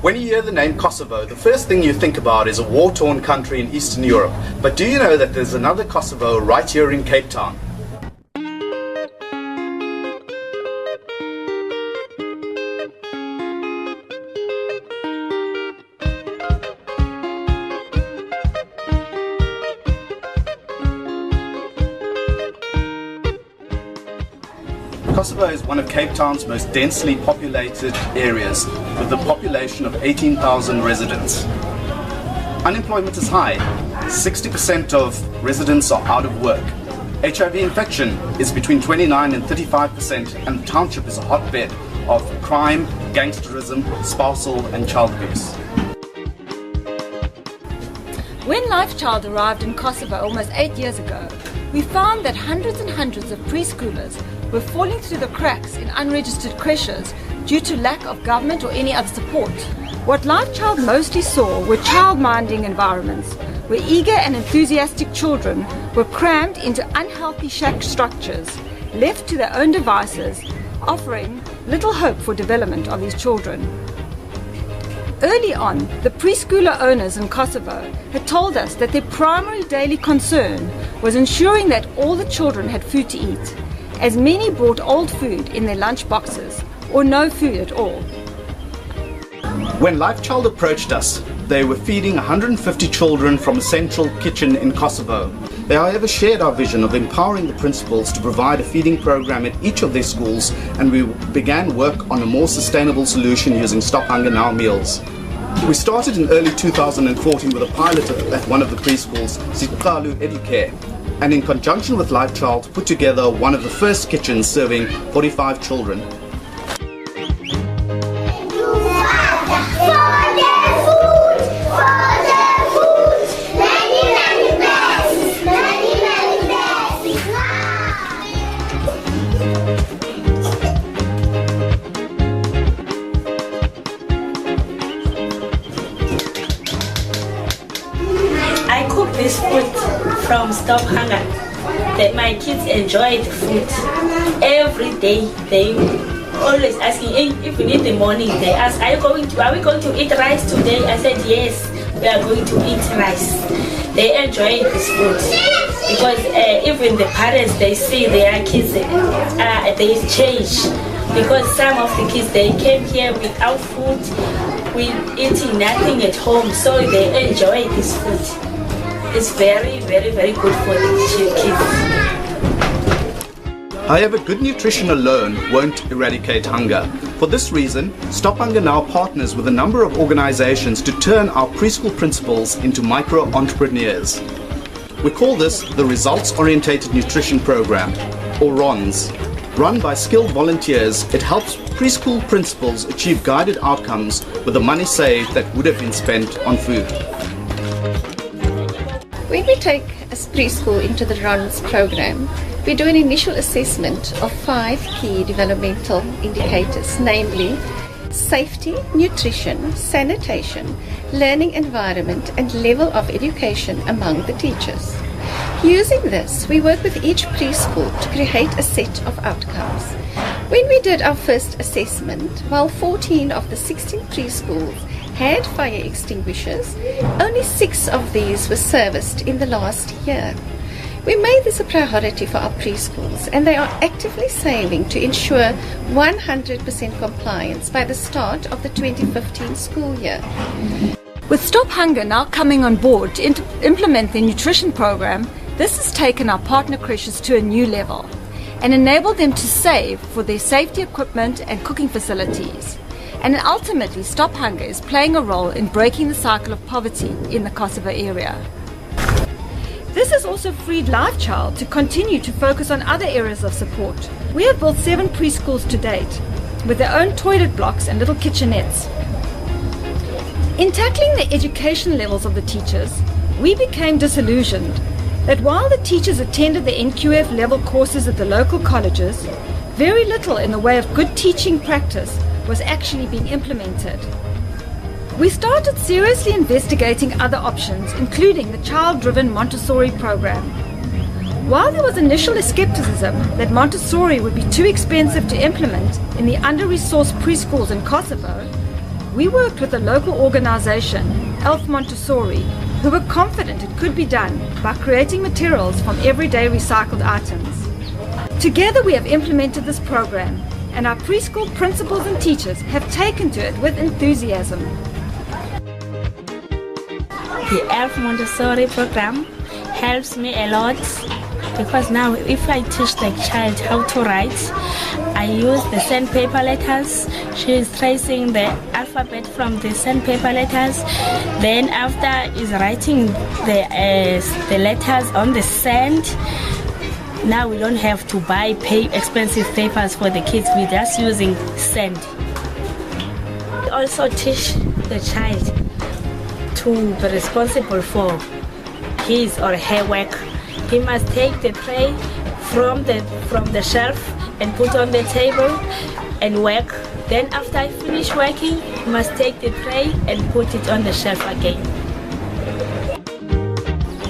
When you hear the name Kosovo, the first thing you think about is a war-torn country in Eastern Europe. But do you know that there's another Kosovo right here in Cape Town? Kosovo is one of Cape Town's most densely populated areas, with a population of 18,000 residents. Unemployment is high. 60% of residents are out of work. HIV infection is between 29 and 35%, and the township is a hotbed of crime, gangsterism, spousal and child abuse. When LifeChild arrived in Kosovo almost 8 years ago, we found that hundreds and hundreds of preschoolers were falling through the cracks in unregistered creches due to lack of government or any other support. What LifeChild mostly saw were child-minding environments where eager and enthusiastic children were crammed into unhealthy shack structures, left to their own devices, offering little hope for development of these children. Early on, the preschooler owners in Kosovo had told us that their primary daily concern was ensuring that all the children had food to eat, as many brought old food in their lunch boxes or no food at all. When LifeChild approached us, they were feeding 150 children from a central kitchen in Kosovo. They however shared our vision of empowering the principals to provide a feeding program at each of their schools, and we began work on a more sustainable solution using Stop Hunger Now meals. We started in early 2014 with a pilot at one of the preschools, Sitkalu Educare, and in conjunction with LifeChild put together one of the first kitchens serving 45 children. I cook this food from Stop Hunger. That my kids enjoy the food. Every day they always asking, even in the morning they ask, are we going to eat rice today? I said yes, we are going to eat rice. They enjoy this food because even the parents, they see their kids, they change, because some of the kids, they came here without food, with eating nothing at home, so they enjoy this food. It's very, very, very good for the kids. However, good nutrition alone won't eradicate hunger. For this reason, Stop Hunger Now partners with a number of organizations to turn our preschool principals into micro-entrepreneurs. We call this the Results-Orientated Nutrition Program, or RONS. Run by skilled volunteers, it helps preschool principals achieve guided outcomes with the money saved that would have been spent on food. When we take a preschool into the RONS program, we do an initial assessment of 5 key developmental indicators, namely safety, nutrition, sanitation, learning environment, and level of education among the teachers. Using this, we work with each preschool to create a set of outcomes. When we did our first assessment, while 14 of the 16 preschools had fire extinguishers, only 6 of these were serviced in the last year. We made this a priority for our preschools, and they are actively saving to ensure 100% compliance by the start of the 2015 school year. With Stop Hunger now coming on board to implement their nutrition program, this has taken our partner creches to a new level and enabled them to save for their safety equipment and cooking facilities. And ultimately, Stop Hunger is playing a role in breaking the cycle of poverty in the Kosovo area. This has also freed LifeChild to continue to focus on other areas of support. We have built 7 preschools to date, with their own toilet blocks and little kitchenettes. In tackling the education levels of the teachers, we became disillusioned that while the teachers attended the NQF level courses at the local colleges, very little in the way of good teaching practice was actually being implemented. We started seriously investigating other options, including the ChildDriven Montessori program. While there was initial skepticism that Montessori would be too expensive to implement in the under-resourced preschools in Kosovo, we worked with a local organization, ChildDriven Montessori, who were confident it could be done by creating materials from everyday recycled items. Together we have implemented this program, and our preschool principals and teachers have taken to it with enthusiasm. The ChildDriven Montessori program helps me a lot because now if I teach the child how to write, I use the Sandpaper Letters. She is tracing the alphabet from the Sandpaper Letters. Then after is writing the letters on the sand. Now we don't have to buy expensive papers for the kids. We're just using sand. We also teach the child to be responsible for his or her work. He must take the tray from the shelf and put on the table and work. Then after I finish working, he must take the tray and put it on the shelf again.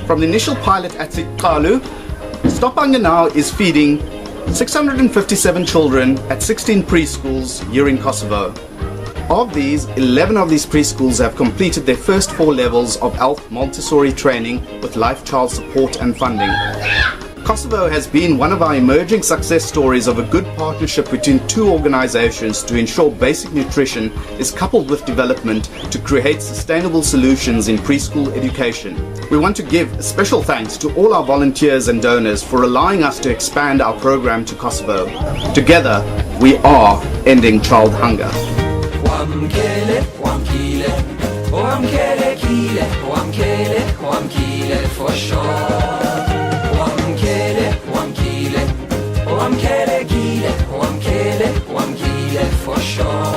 From the initial pilot at Sikalu, Stop Hunger Now is feeding 657 children at 16 preschools here in Kosovo. Of these, 11 of these preschools have completed their first 4 levels of ChildDriven Montessori training with life child support and funding. Kosovo has been one of our emerging success stories of a good partnership between 2 organizations to ensure basic nutrition is coupled with development to create sustainable solutions in preschool education. We want to give a special thanks to all our volunteers and donors for allowing us to expand our program to Kosovo. Together, we are ending child hunger. For sure. I'm killing for sure.